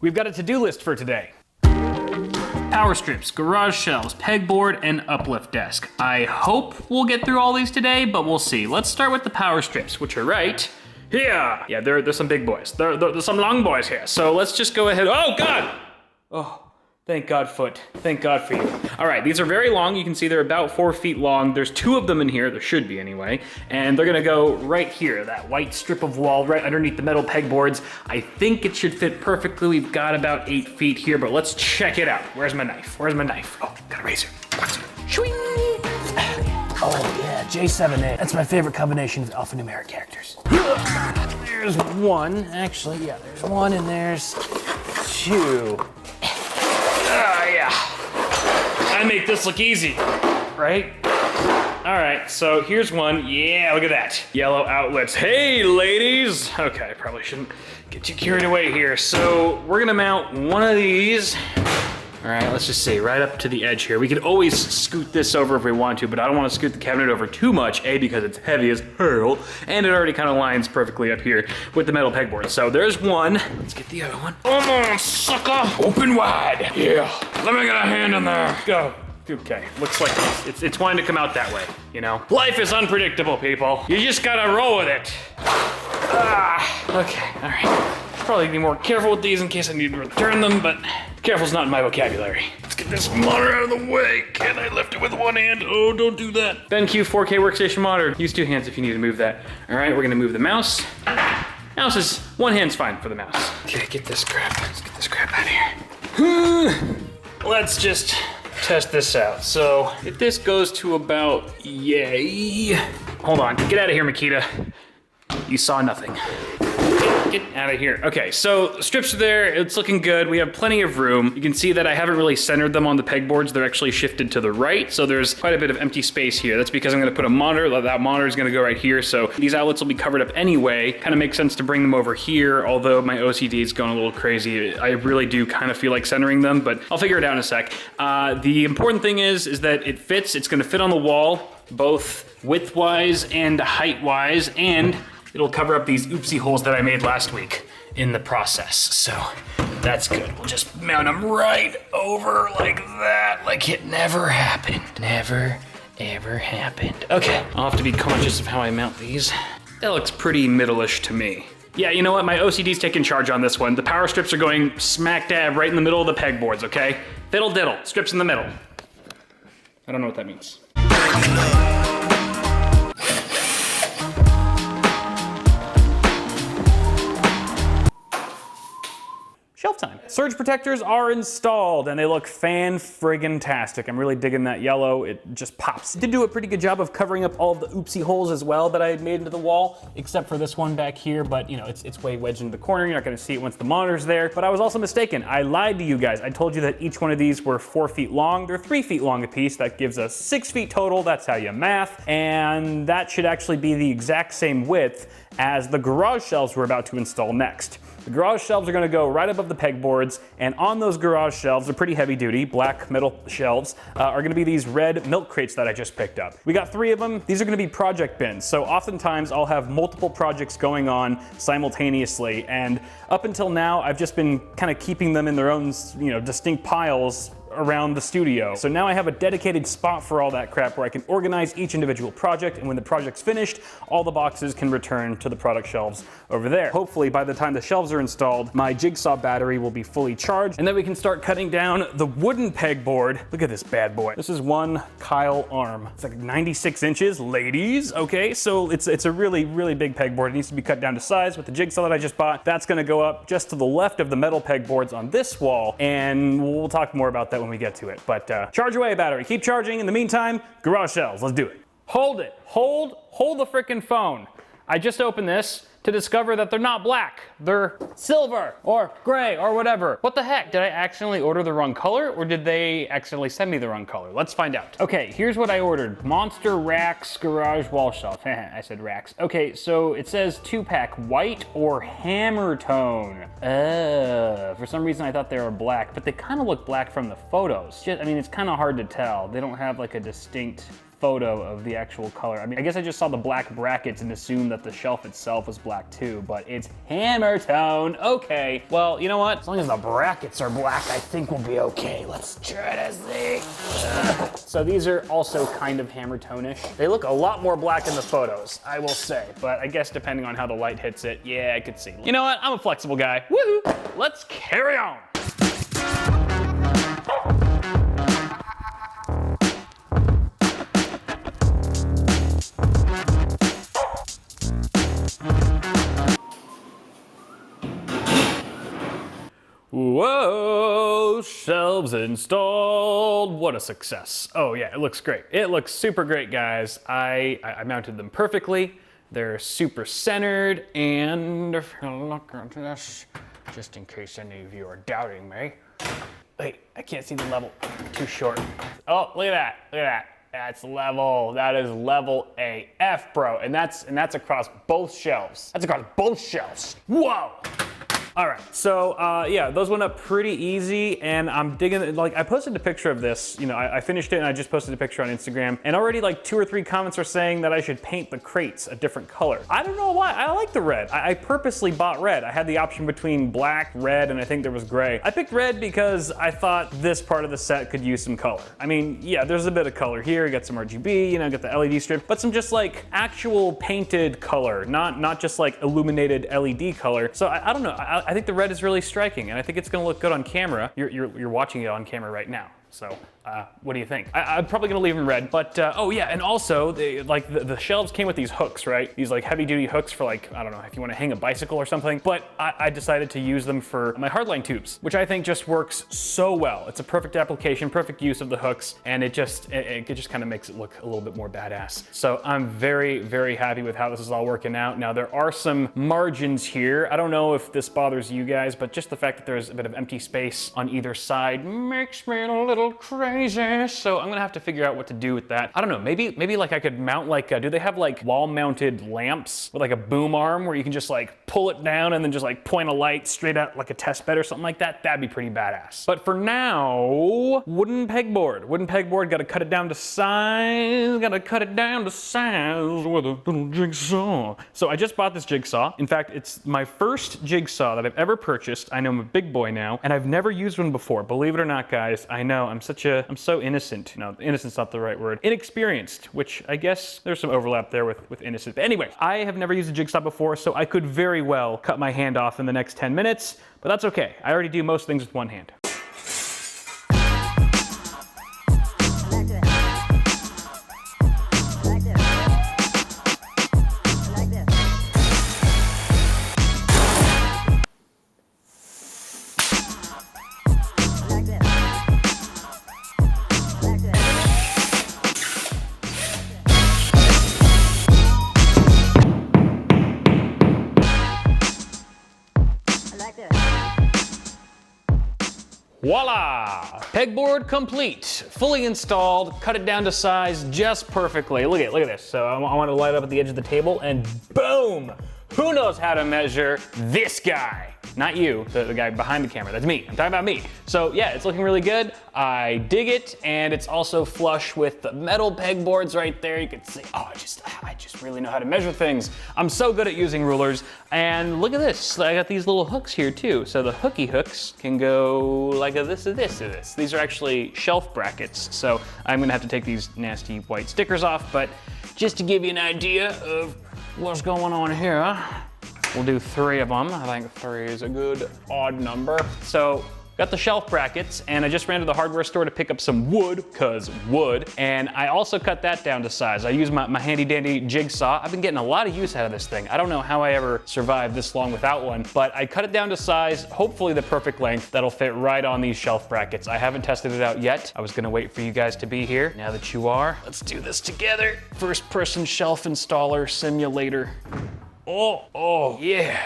We've got a to-do list for today. Power strips, garage shelves, pegboard, and uplift desk. I hope we'll get through all these today, but we'll see. Let's start with the power strips, which are right here. Yeah, there's some big boys. There's some long boys here. So let's just go ahead. Oh, God! Oh, thank God, foot. Thank God for you. All right, these are very long. You can see they're about 4 feet long. There's 2 of them in here. There should be anyway. And they're gonna go right here, that white strip of wall right underneath the metal pegboards. I think it should fit perfectly. We've got about 8 feet here, but let's check it out. Where's my knife? Where's my knife? Oh, got a razor. Shwing! Oh yeah, J7A. That's my favorite combination of alphanumeric characters. There's one, actually, yeah, there's one and there's 2. Yeah. I make this look easy, right? All right, so here's one. Yeah, look at that. Yellow outlets. Hey, ladies. Okay, I probably shouldn't get too carried away here. So we're gonna mount one of these. All right, let's just see, right up to the edge here. We could always scoot this over if we want to, but I don't want to scoot the cabinet over too much, A, because it's heavy as hell, and it already kind of lines perfectly up here with the metal pegboard. So there's one. Let's get the other one. Come on, sucker! Open wide. Yeah. Let me get a hand in there. Go. Okay, looks like it's wanting to come out that way, you know? Life is unpredictable, people. You just gotta roll with it. Okay, all right. Probably be more careful with these in case I need to return them, but careful's not in my vocabulary. Let's get this monitor out of the way. Can I lift it with one hand? Oh, don't do that. BenQ 4K workstation monitor. Use 2 hands if you need to move that. All right, we're gonna move the mouse. Mouse is, 1 hand's fine for the mouse. Okay, get this crap. Let's get this crap out of here. Let's just test this out. So if this goes to about, yay. Hold on, get out of here, Makita. You saw nothing. Get out of here. Okay, so strips are there. It's looking good. We have plenty of room. You can see that I haven't really centered them on the pegboards. They're actually shifted to the right, so there's quite a bit of empty space here. That's because I'm gonna put a monitor. That monitor is gonna go right here, so these outlets will be covered up anyway. Kind of makes sense to bring them over here, although my OCD is going a little crazy. I really do kind of feel like centering them, but I'll figure it out in a sec. The important thing is that it fits. It's gonna fit on the wall, both width-wise and height-wise, and it'll cover up these oopsie holes that I made last week in the process. So that's good. We'll just mount them right over like that, like it never happened. Never, ever happened. Okay, I'll have to be conscious of how I mount these. That looks pretty middle-ish to me. Yeah, you know what? My OCD's taking charge on this one. The power strips are going smack dab right in the middle of the pegboards, okay? Fiddle diddle, strips in the middle. I don't know what that means. Shelf time. Surge protectors are installed and they look fan-friggin-tastic. I'm really digging that yellow. It just pops. It did do a pretty good job of covering up all of the oopsie holes as well that I had made into the wall, except for this one back here, but you know, it's way wedged into the corner. You're not gonna see it once the monitor's there, but I was also mistaken. I lied to you guys. I told you that each one of these were 4 feet long. They're 3 feet long a piece. That gives us 6 feet total. That's how you math. And that should actually be the exact same width as the garage shelves we're about to install next. The garage shelves are gonna go right above the pegboards, and on those garage shelves, they're pretty heavy duty, black metal shelves, are gonna be these red milk crates that I just picked up. We got 3 of them. These are gonna be project bins, so oftentimes I'll have multiple projects going on simultaneously, and up until now, I've just been kind of keeping them in their own, you know, distinct piles around the studio. So now I have a dedicated spot for all that crap where I can organize each individual project, and when the project's finished, all the boxes can return to the product shelves over there. Hopefully by the time the shelves are installed, my jigsaw battery will be fully charged, and then we can start cutting down the wooden pegboard. Look at this bad boy. This is one Kyle arm. It's like 96 inches, ladies. Okay, so it's a really, really big pegboard. It needs to be cut down to size with the jigsaw that I just bought. That's gonna go up just to the left of the metal pegboards on this wall, and we'll talk more about that when we get to it. But charge away, battery. Keep charging. In the meantime, garage shelves. Let's do it. Hold it. Hold the frickin' phone. I just opened this to discover that they're not black. They're silver or gray or whatever. What the heck? Did I accidentally order the wrong color, or did they accidentally send me the wrong color? Let's find out. Okay, here's what I ordered. Monster Racks Garage Wall Shelf. I said racks. Okay, so it says 2-pack white or hammer tone. For some reason I thought they were black, but they kind of look black from the photos. I mean, it's kind of hard to tell. They don't have like a distinct photo of the actual color. I mean, I guess I just saw the black brackets and assumed that the shelf itself was black too, but it's hammer tone. Okay, well, you know what? As long as the brackets are black, I think we'll be okay. Let's try to see. So these are also kind of hammer tone-ish. They look a lot more black in the photos, I will say, but I guess depending on how the light hits it, yeah, I could see. You know what? I'm a flexible guy. Woohoo! Let's carry on. Whoa, shelves installed. What a success. Oh yeah, it looks great. It looks super great, guys. I mounted them perfectly. They're super centered, and if you look at this, just in case any of you are doubting me. Wait, I can't see the level, too short. Oh, look at that, look at that. That's level, that is level AF, bro. And that's across both shelves. That's across both shelves. Whoa! All right, so yeah, those went up pretty easy, and I'm digging it. Like, I posted a picture of this, you know, I finished it and I just posted a picture on Instagram, and already like 2 or 3 comments are saying that I should paint the crates a different color. I don't know why, I like the red. I purposely bought red. I had the option between black, red, and I think there was gray. I picked red because I thought this part of the set could use some color. I mean, yeah, there's a bit of color here, you got some RGB, you know, got the LED strip, but some just like actual painted color, not just like illuminated LED color. So I don't know, I think the red is really striking, and I think it's gonna look good on camera. You're watching it on camera right now. So what do you think? I'm probably gonna leave them red, but oh yeah, and also the shelves came with these hooks, right? These like heavy duty hooks for like, I don't know, if you wanna hang a bicycle or something, but I decided to use them for my hardline tubes, which I think just works so well. It's a perfect application, perfect use of the hooks, and it just kind of makes it look a little bit more badass. So I'm very, very happy with how this is all working out. Now there are some margins here. I don't know if this bothers you guys, but just the fact that there's a bit of empty space on either side makes me a little crazy, so I'm gonna have to figure out what to do with that. I don't know, maybe like I could mount like, do they have like wall-mounted lamps with like a boom arm where you can just like pull it down and then just like point a light straight at like a test bed or something like that? That'd be pretty badass. But for now, wooden pegboard. Wooden pegboard, gotta cut it down to size, with a little jigsaw. So I just bought this jigsaw. In fact, it's my first jigsaw that I've ever purchased. I know I'm a big boy now, and I've never used one before. Believe it or not, guys, I know, I'm so innocent. No, innocent's not the right word. Inexperienced, which I guess there's some overlap there with innocent. But anyway, I have never used a jigsaw before, so I could very well cut my hand off in the next 10 minutes, but that's okay. I already do most things with one hand. Voila! Pegboard complete, fully installed, cut it down to size just perfectly. Look at this. So I want to light up at the edge of the table and boom! Who knows how to measure this guy? Not you, the guy behind the camera, that's me, I'm talking about me. So yeah, it's looking really good, I dig it, and it's also flush with the metal pegboards right there. You can see, oh, I just really know how to measure things. I'm so good at using rulers, and look at this, I got these little hooks here too. So the hooky hooks can go like a this to this to this. These are actually shelf brackets, so I'm gonna have to take these nasty white stickers off, but just to give you an idea of what's going on here, we'll do 3 of them. I think 3 is a good odd number. So got the shelf brackets, and I just ran to the hardware store to pick up some wood, cause wood, and I also cut that down to size. I used my handy dandy jigsaw. I've been getting a lot of use out of this thing. I don't know how I ever survived this long without one, but I cut it down to size, hopefully the perfect length that'll fit right on these shelf brackets. I haven't tested it out yet. I was gonna wait for you guys to be here. Now that you are, let's do this together. First person shelf installer simulator. Oh, yeah.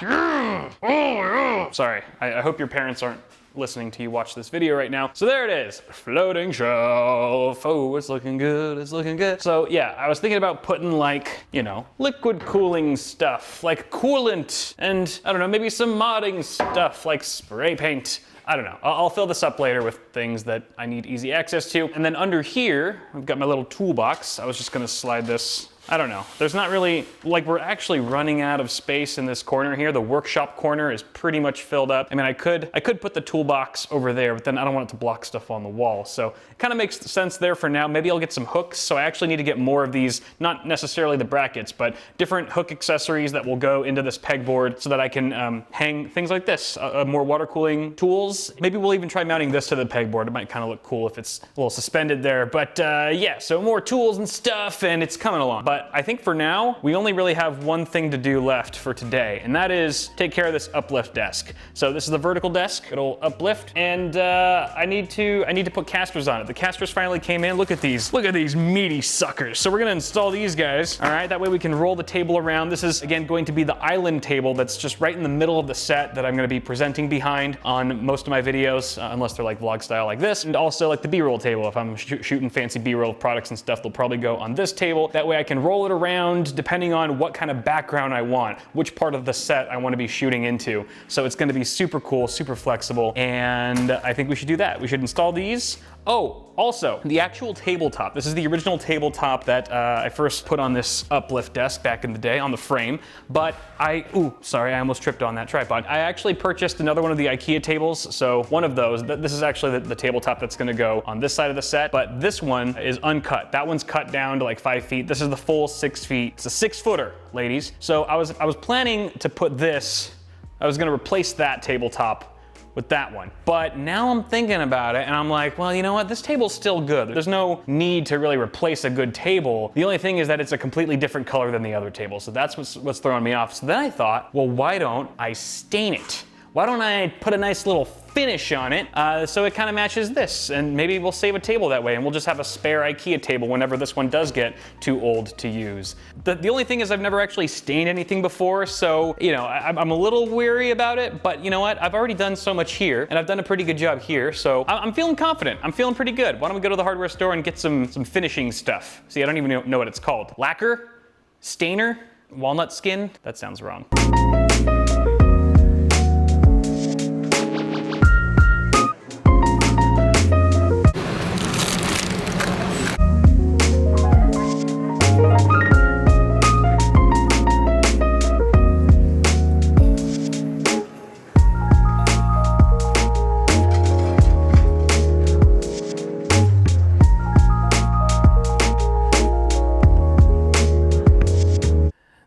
Oh, yeah. Sorry, I hope your parents aren't listening to you watch this video right now. So there it is, floating shelf. Oh, it's looking good, it's looking good. So yeah, I was thinking about putting like, you know, liquid cooling stuff, like coolant, and I don't know, maybe some modding stuff like spray paint. I don't know. I'll fill this up later with things that I need easy access to. And then under here, I've got my little toolbox. I was just gonna slide this. I don't know. There's not really, like, we're actually running out of space in this corner here. The workshop corner is pretty much filled up. I mean, I could put the toolbox over there, but then I don't want it to block stuff on the wall. So it kind of makes sense there for now. Maybe I'll get some hooks. So I actually need to get more of these, not necessarily the brackets, but different hook accessories that will go into this pegboard so that I can hang things like this, more water cooling tools. Maybe we'll even try mounting this to the pegboard. It might kind of look cool if it's a little suspended there. But yeah, so more tools and stuff, and it's coming along. But I think for now, we only really have one thing to do left for today, and that is take care of this uplift desk. So this is the vertical desk, it'll uplift, and I need to put casters on it. The casters finally came in. Look at these meaty suckers. So we're gonna install these guys, all right? That way we can roll the table around. This is, again, going to be the island table that's just right in the middle of the set that I'm gonna be presenting behind on most of my videos, unless they're like vlog style like this, and also like the B-roll table. If I'm shooting fancy B-roll products and stuff, they'll probably go on this table. That way I can roll it around depending on what kind of background I want, which part of the set I want to be shooting into. So it's going to be super cool, super flexible, and I think we should do that. We should install these. Oh, also, the actual tabletop. This is the original tabletop that I first put on this uplift desk back in the day on the frame, but sorry, I almost tripped on that tripod. I actually purchased another one of the IKEA tables, so one of those. This is actually the tabletop that's gonna go on this side of the set, but this one is uncut. That one's cut down to like 5 feet. This is the full 6 feet. It's a 6-footer, ladies. So I was planning to put this, I was gonna replace that tabletop with that one. But now I'm thinking about it and I'm like, well, you know what? This table's still good. There's no need to really replace a good table. The only thing is that it's a completely different color than the other table. So that's what's throwing me off. So then I thought, well, why don't I stain it? Why don't I put a nice little finish on it so it kind of matches this, and maybe we'll save a table that way and we'll just have a spare IKEA table whenever this one does get too old to use. The only thing is I've never actually stained anything before, so you know, I'm a little weary about it, but you know what? I've already done so much here and I've done a pretty good job here, so I'm feeling confident. I'm feeling pretty good. Why don't we go to the hardware store and get some finishing stuff? See, I don't even know what it's called. Lacquer? Stainer? Walnut skin? That sounds wrong.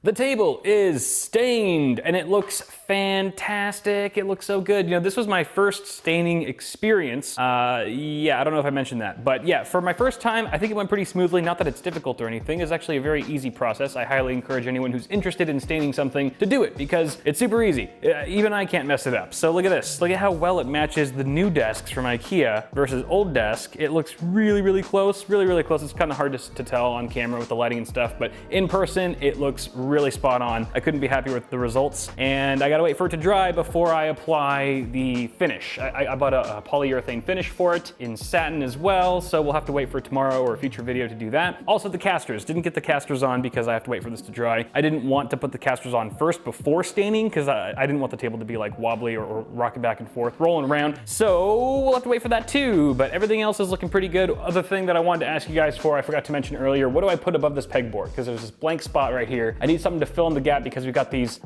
The table is stained and it looks fantastic. It looks so good. You know, this was my first staining experience. Yeah, I don't know if I mentioned that, but yeah, for my first time, I think it went pretty smoothly. Not that it's difficult or anything. It's actually a very easy process. I highly encourage anyone who's interested in staining something to do it because it's super easy. Even I can't mess it up. So look at this. Look at how well it matches the new desks from IKEA versus old desk. It looks really, really close, really, really close. It's kind of hard to tell on camera with the lighting and stuff, but in person, it looks really spot on. I couldn't be happy with the results, and I gotta wait for it to dry before I apply the finish. I bought a polyurethane finish for it in satin as well, so we'll have to wait for tomorrow or a future video to do that. Also the casters. Didn't get the casters on because I have to wait for this to dry. I didn't want to put the casters on first before staining because I didn't want the table to be like wobbly or rocking back and forth, rolling around. So we'll have to wait for that too, but everything else is looking pretty good. Other thing that I wanted to ask you guys for, I forgot to mention earlier, what do I put above this pegboard? Because there's this blank spot right here. I need something to fill in the gap because we got these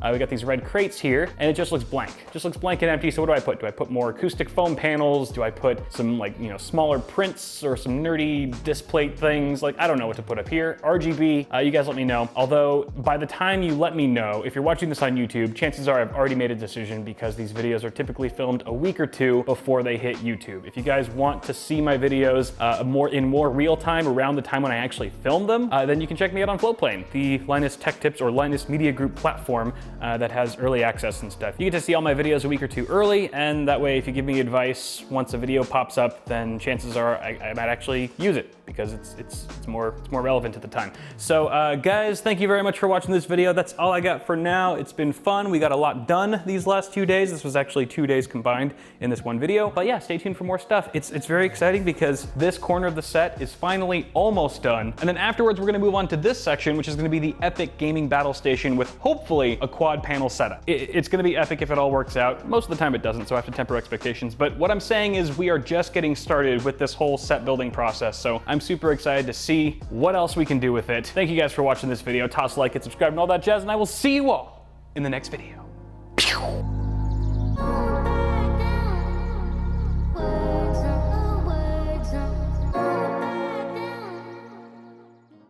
red crates here and it just looks blank. Just looks blank and empty. So what do I put? Do I put more acoustic foam panels? Do I put some like, you know, smaller prints or some nerdy displate things? Like, I don't know what to put up here. RGB, you guys let me know. Although by the time you let me know, if you're watching this on YouTube, chances are I've already made a decision because these videos are typically filmed a week or two before they hit YouTube. If you guys want to see my videos in more real time around the time when I actually film them, then you can check me out on FLOATPLANE, the LinusTechTips or Linus Media Group platform that has early access and stuff. You get to see all my videos a week or two early, and that way if you give me advice once a video pops up, then chances are I might actually use it. because it's more relevant at the time. So guys, thank you very much for watching this video. That's all I got for now. It's been fun. We got a lot done these last 2 days. This was actually 2 days combined in this one video. But yeah, stay tuned for more stuff. It's very exciting because this corner of the set is finally almost done. And then afterwards, we're gonna move on to this section, which is gonna be the epic gaming battle station with hopefully a quad panel setup. It's gonna be epic if it all works out. Most of the time it doesn't, so I have to temper expectations. But what I'm saying is we are just getting started with this whole set building process. So I'm super excited to see what else we can do with it. Thank you guys for watching this video. Toss a like, hit subscribe, and all that jazz, and I will see you all in the next video. Pew!